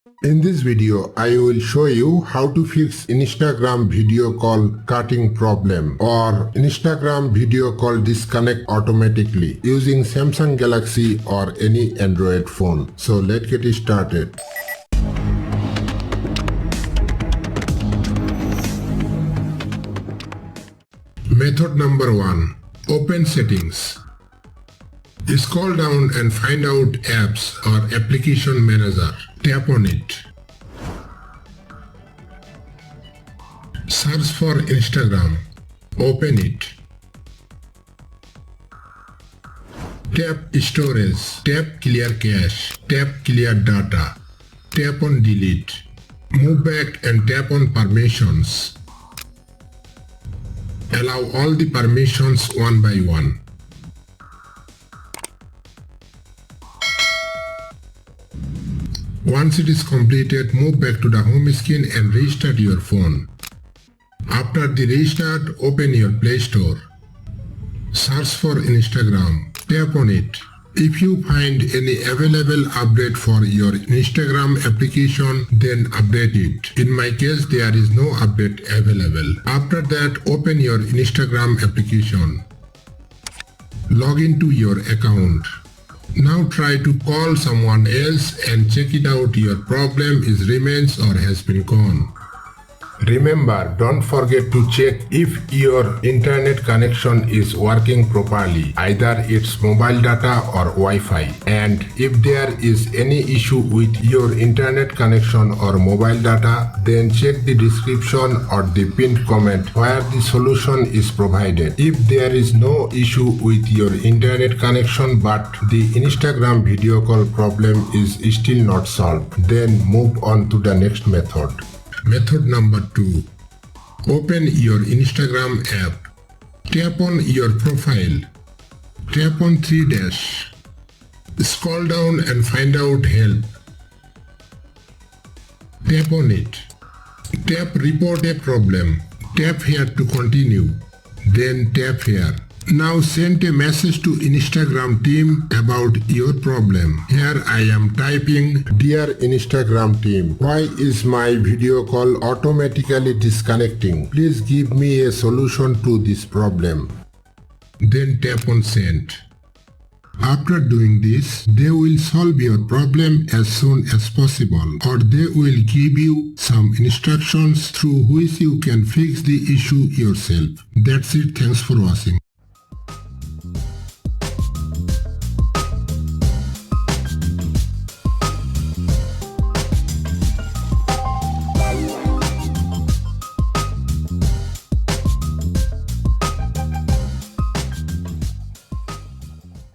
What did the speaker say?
In this video, I will show you how to fix Instagram video call cutting problem or Instagram video call disconnect automatically using Samsung Galaxy or any Android phone. So let's get started. Method number 1. Open settings. Scroll down and find out apps or application manager. Tap on it. Search for Instagram. Open it. Tap storage. Tap clear cache. Tap clear data. Tap on delete. Move back and tap on permissions. Allow all the permissions one by one. Once it is completed, move back to the home screen and restart your phone. After the restart, open your Play Store. Search for Instagram. Tap on it. If you find any available update for your Instagram application, then update it. In my case, there is no update available. After that, open your Instagram application. Log into your account. Now try to call someone else and check it out your problem is remains or has been gone. Remember, don't forget to check if your internet connection is working properly, either it's mobile data or Wi-Fi. And if there is any issue with your internet connection or mobile data, then check the description or the pinned comment where the solution is provided. If there is no issue with your internet connection but the Instagram video call problem is still not solved, then move on to the next method. Method number 2. Open your Instagram app. Tap on your profile. Tap on 3 dash. Scroll down and find out help. Tap on it. Tap report a problem. Tap here to continue. Then tap here. Now send a message to Instagram team about your problem. Here I am typing, "Dear Instagram team, why is my video call automatically disconnecting? Please give me a solution to this problem." Then tap on send. After doing this, they will solve your problem as soon as possible, or they will give you some instructions through which you can fix the issue yourself. That's it. Thanks for watching.